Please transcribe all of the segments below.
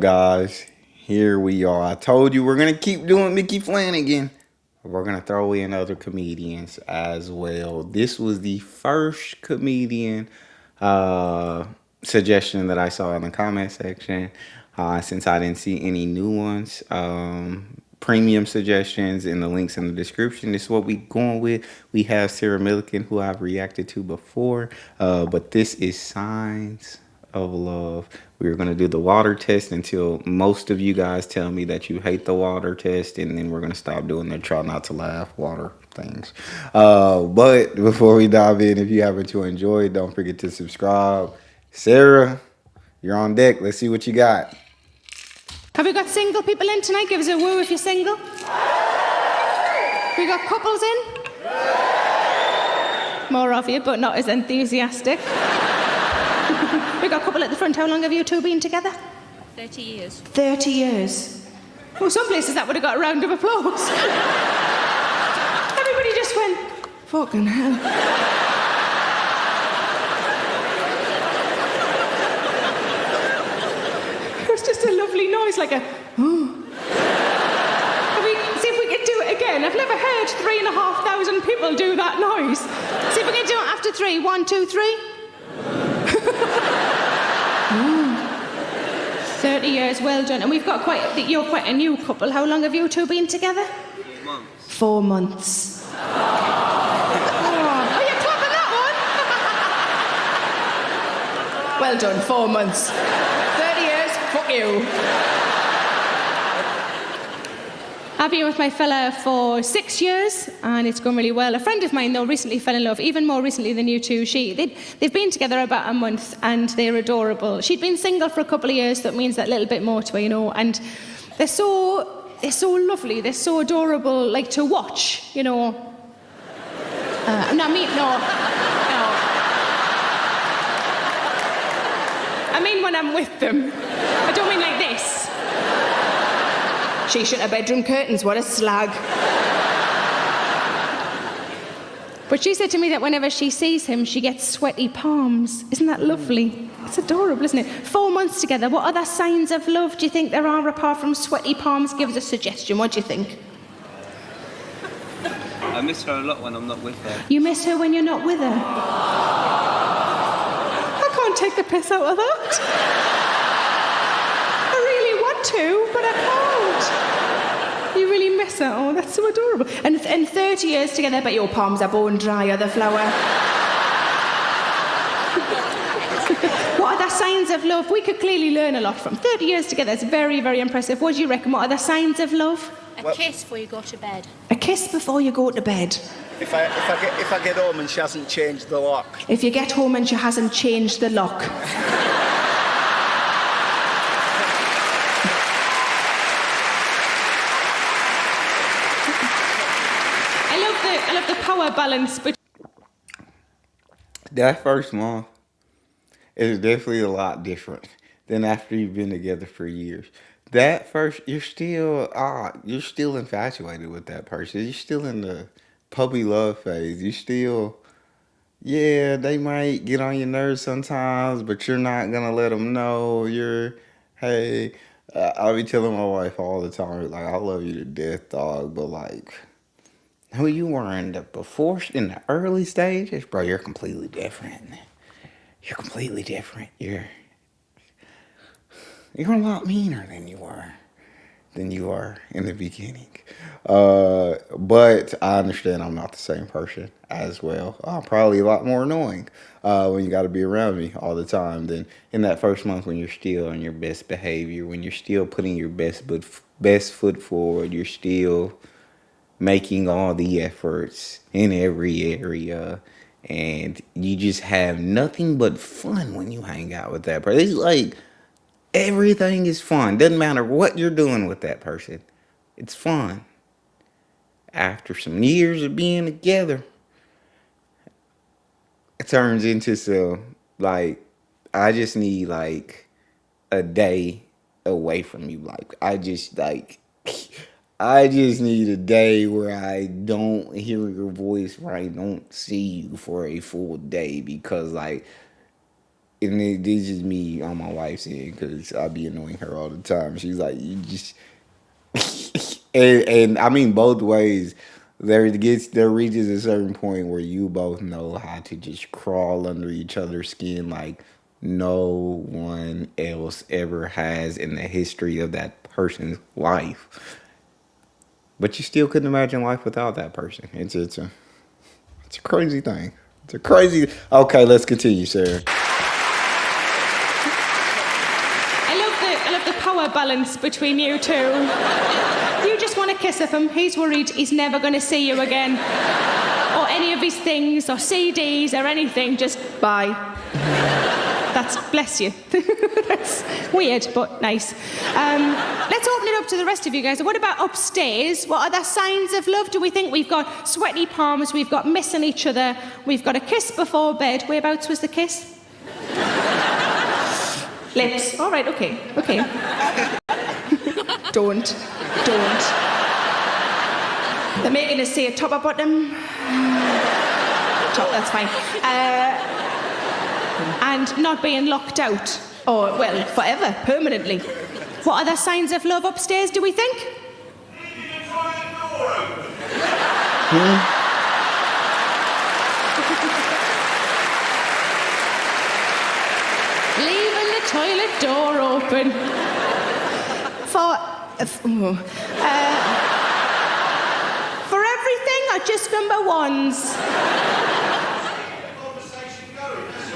Guys, here we are. I told you we're gonna keep doing Mickey Flanagan. We're gonna throw in other comedians as well. This was the first comedian uh, suggestion that I saw in the comment section. Since I didn't see any new ones, premium suggestions in the links in the description. This is what we going with. We have Sarah Millican, who I've reacted to before, but this is Signs of Love. We're going to do the water test until most of you guys tell me that you hate the water test, and then we're going to stop doing the try not to laugh water things. But before we dive in, if you happen to enjoy it, don't forget to subscribe. Sarah, you're on deck. Let's see what you got. Have we got single people in tonight? Give us a woo if you're single. We got couples in? More of you, but not as enthusiastic. We got a couple at the front. How long have you two been together? 30 years. 30 years. Well, some places that would have got a round of applause. Everybody just went, fucking hell. It was just a lovely noise, like a, oh. See if we could do it again. I've never heard 3,500 people do that noise. See if we can do it after 3. 1, 2, 3. 30 years, well done. And we've got you're quite a new couple. How long have you two been together? 4 months. 4 months. Oh, you're clapping that one. Well done, 4 months. 30 years, fuck you. I've been with my fella for 6 years, and it's gone really well. A friend of mine, though, recently fell in love, even more recently than you two. They've been together about a month, and they're adorable. She'd been single for a couple of years, that means that little bit more to her, you know. And they're so lovely, they're so adorable, like to watch, you know. No. I mean when I'm with them. I don't mean like this. She shut her bedroom curtains, what a slag. But she said to me that whenever she sees him, she gets sweaty palms. Isn't that lovely? It's adorable, isn't it? 4 months together, what other signs of love do you think there are apart from sweaty palms? Give us a suggestion, what do you think? I miss her a lot when I'm not with her. You miss her when you're not with her? I can't take the piss out of that. I really want to, but I can't. You really miss her. Oh, that's so adorable. And 30 years together, but your palms are bone dry, are the flower. What are the signs of love? We could clearly learn a lot from 30 years together. It's very, very impressive. What do you reckon? What are the signs of love? A kiss before you go to bed. A kiss before you go to bed. If I get home and she hasn't changed the lock. If you get home and she hasn't changed the lock. I love the power balance. But That first month is definitely a lot different than after you've been together for years. That first, you're still infatuated with that person. You're still in the puppy love phase. You still, yeah, they might get on your nerves sometimes, but you're not gonna let them know. Hey, I'll be telling my wife all the time, like, I love you to death, dog, but like, who you were in the early stages, bro, you're completely different. You're completely different. You're a lot meaner than you are in the beginning. But I understand I'm not the same person as well. I'm probably a lot more annoying when you got to be around me all the time than in that first month when you're still on your best behavior, when you're still putting your best foot forward, you're still making all the efforts in every area, and you just have nothing but fun when you hang out with that person. It's like everything is fun. Doesn't matter what you're doing with that person. It's fun. After some years of being together, it turns into some, like, I just need like a day away from you. Like, I just need a day where I don't hear your voice, where I don't see you for a full day, because like and this is me on my wife's end because I be annoying her all the time. She's like, you just, and I mean both ways. There reaches a certain point where you both know how to just crawl under each other's skin like no one else ever has in the history of that person's life. But you still couldn't imagine life without that person. It's a crazy thing. It's a crazy. Okay, let's continue, Sarah. I love the power balance between you two. You just want a kiss of him. He's worried he's never going to see you again. Or any of his things, or CDs, or anything. Just bye. That's, bless you. That's weird, but nice. Let's open it up to the rest of you guys. What about upstairs? What other signs of love do we think? We've got sweaty palms, we've got missing each other, we've got a kiss before bed. Whereabouts was the kiss? Lips. All right, okay. Don't. They're making us say a top or bottom. Top, that's fine. And not being locked out. Or, well, forever, permanently. What other signs of love upstairs do we think? Leaving the toilet door open. For everything or just number ones?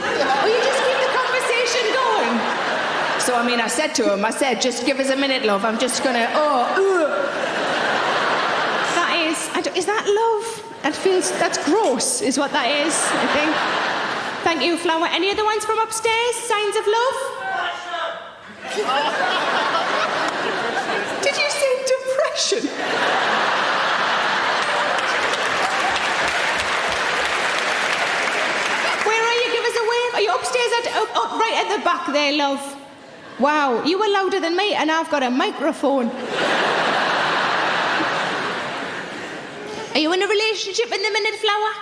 Oh, you just keep the conversation going. So, I mean, I said to him, just give us a minute, love. I'm just gonna, is that love? That's gross, is what that is, I think. Thank you, Flower. Any other ones from upstairs? Signs of love? Did you say depression? Where are you? Give us a wave. Are you upstairs? Right at the back there, love. Wow, you were louder than me, and I've got a microphone. Are you in a relationship in the minute, Flower?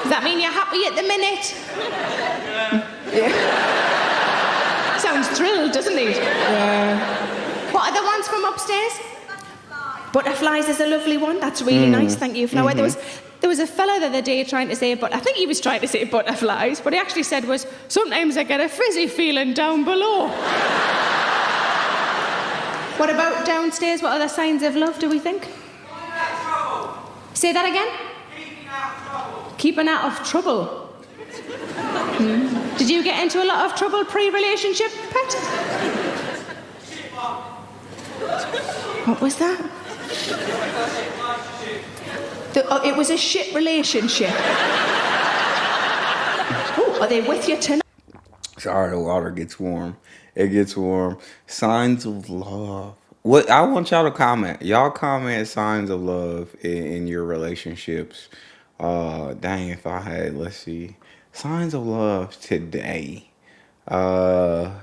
Does that mean you're happy at the minute? Yeah. Sounds thrilled, doesn't it? Yeah. What are the ones from upstairs? Butterflies is a lovely one. That's really nice. Thank you, Flower. Mm-hmm. There was a fella the other day trying to say, I think he was trying to say butterflies. What he actually said was, sometimes I get a fizzy feeling down below. What about downstairs? What other signs of love do we think? Say that again? Keeping out of trouble. Did you get into a lot of trouble pre-relationship, Pet? What was that? It was a shit relationship. Oh, are they with you tonight? Sorry, the water gets warm. It gets warm. Signs of love. What I want y'all to comment. Y'all comment signs of love in your relationships. Dang, if I had, let's see, signs of love today. Yeah,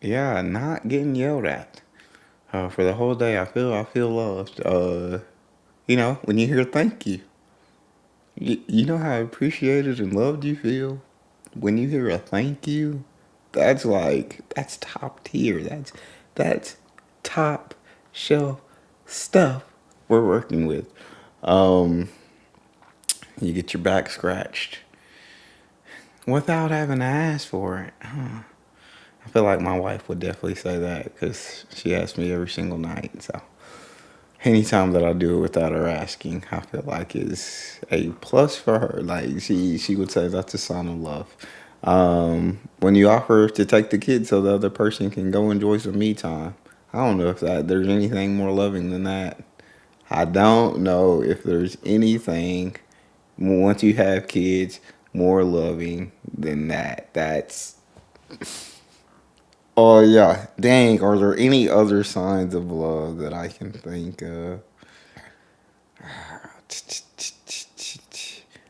not getting yelled at. For the whole day, I feel loved. When you hear thank you, you know how appreciated and loved you feel when you hear a thank you. That's top tier. That's top shelf stuff we're working with. You get your back scratched without having to ask for it. I feel like my wife would definitely say that because she asks me every single night. So anytime that I do it without her asking, I feel like is a plus for her. Like she would say that's a sign of love. When you offer to take the kids so the other person can go enjoy some me time, I don't know if there's anything more loving than that. I don't know if there's anything once you have kids more loving than that. That's oh yeah, dang. Are there any other signs of love that I can think of?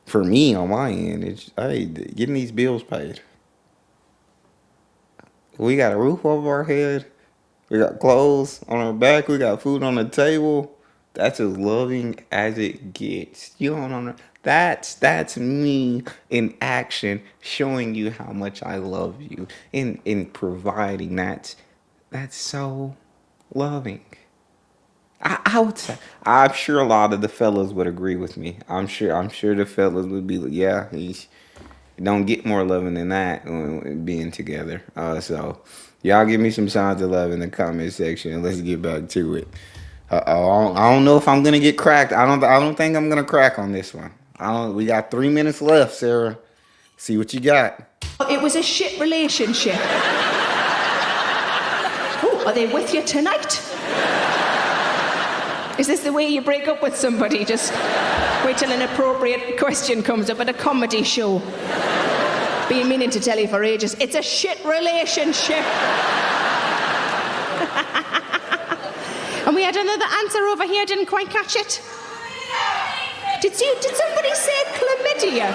For me, on my end, it's getting these bills paid. We got a roof over our head. We got clothes on our back. We got food on the table. That's as loving as it gets. You don't know. That's me in action, showing you how much I love you, in providing. That's so loving. I would say, I'm sure a lot of the fellas would agree with me. I'm sure the fellas would be like, yeah, he's don't get more loving than that when being together. So y'all give me some signs of love in the comment section, and let's get back to it. I don't know if I'm gonna get cracked. I don't think I'm gonna crack on this one. I don't. We got 3 minutes left, Sarah. See what you got. It was a shit relationship. Oh, are they with you tonight? Is this the way you break up with somebody? Just wait till an appropriate question comes up at a comedy show. Been meaning to tell you for ages. It's a shit relationship. And we had another answer over here. Didn't quite catch it. Did somebody say chlamydia?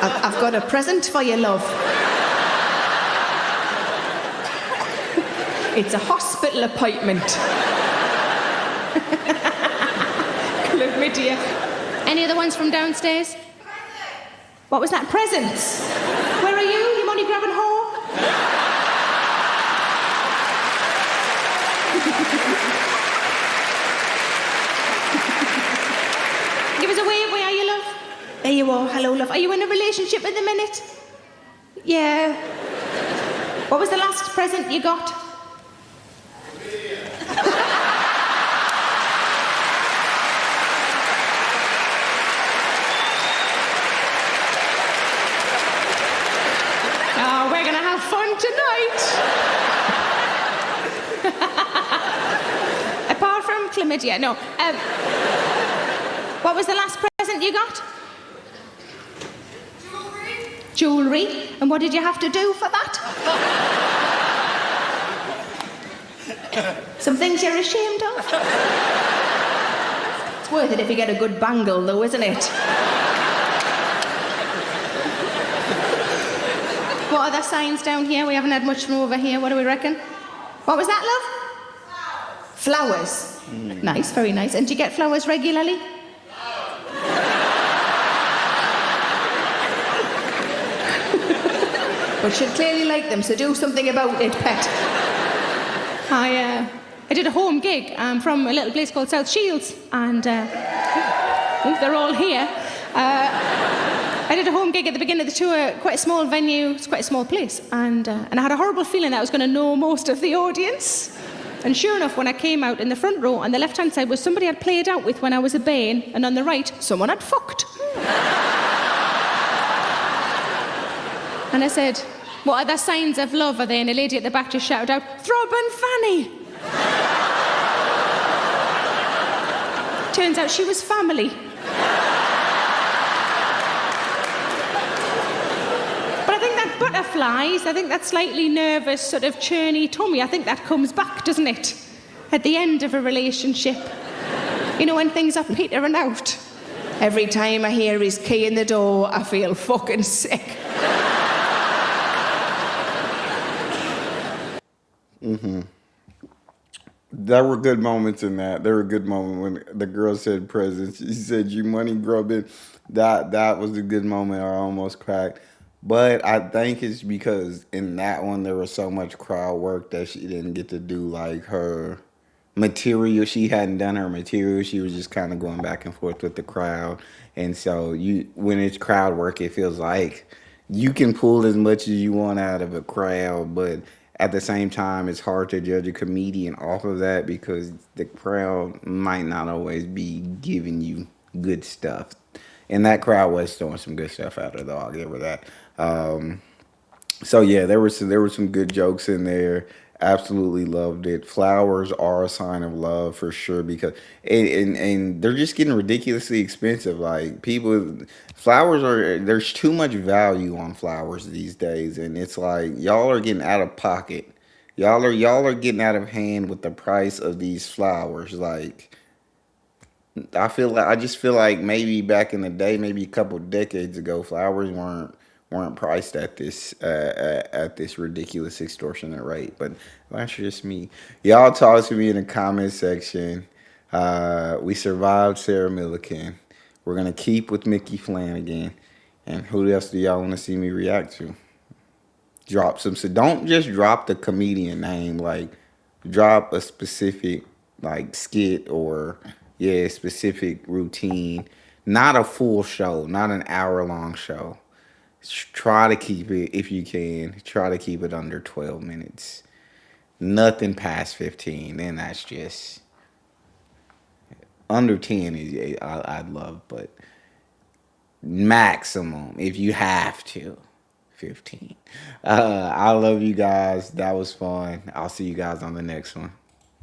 I've got a present for you, love. It's a hospital appointment. Chlamydia. Any other ones from downstairs? What was that? Presents. Where are you? You money grabbing whore? Give us a wave. Where are you, love? There you are. Hello, love. Are you in a relationship at the minute? Yeah. What was the last present you got? Oh, we're gonna have fun tonight. Apart from chlamydia, no. What was the last present you got? Jewellery. And what did you have to do for that? Some things you're ashamed of? It's worth it if you get a good bangle, though, isn't it? What other signs down here? We haven't had much from over here. What do we reckon? What was that, love? Flowers. Nice, very nice. And do you get flowers regularly? But she'll clearly like them, so do something about it, pet. I did a home gig from a little place called South Shields, and they're all here. I did a home gig at the beginning of the tour, quite a small venue, it's quite a small place, and I had a horrible feeling that I was going to know most of the audience. And sure enough, when I came out in the front row, on the left-hand side was somebody I'd played out with when I was a bairn, and on the right, someone I'd fucked. And I said, what other signs of love are there? And a lady at the back just shouted out, Throb and Fanny. Turns out she was family. But I think that butterflies, I think that slightly nervous, sort of churny tummy, I think that comes back, doesn't it? At the end of a relationship. You know, when things are petering out. Every time I hear his key in the door, I feel fucking sick. There were good moments in that. There were good moments when the girl said presents. She said you money grubbing. That was a good moment. I almost cracked. But I think it's because in that one there was so much crowd work that she didn't get to do like her material. She hadn't done her material. She was just kind of going back and forth with the crowd. And so when it's crowd work, it feels like you can pull as much as you want out of a crowd, but at the same time, it's hard to judge a comedian off of that because the crowd might not always be giving you good stuff. And that crowd was throwing some good stuff out of though. I'll give her that. So yeah, there were some good jokes in there. Absolutely loved it. Flowers are a sign of love for sure because and they're just getting ridiculously expensive. Like people, flowers are there's too much value on flowers these days, and it's like y'all are getting out of pocket. Y'all are getting out of hand with the price of these flowers. Like I just feel like maybe back in the day, maybe a couple decades ago, flowers weren't weren't priced at this ridiculous extortionate rate. But that's just me. Y'all talk to me in the comment section. We survived Sarah Millican. We're gonna keep with Mickey Flanagan. And who else do y'all want to see me react to? Drop some. So don't just drop the comedian name. Like, drop a specific like skit or specific routine. Not a full show. Not an hour-long show. Try to keep it, if you can, try to keep it under 12 minutes. Nothing past 15. Then that's just under 10 is I'd love, but maximum if you have to 15. I love you guys. That was fun. I'll see you guys on the next one.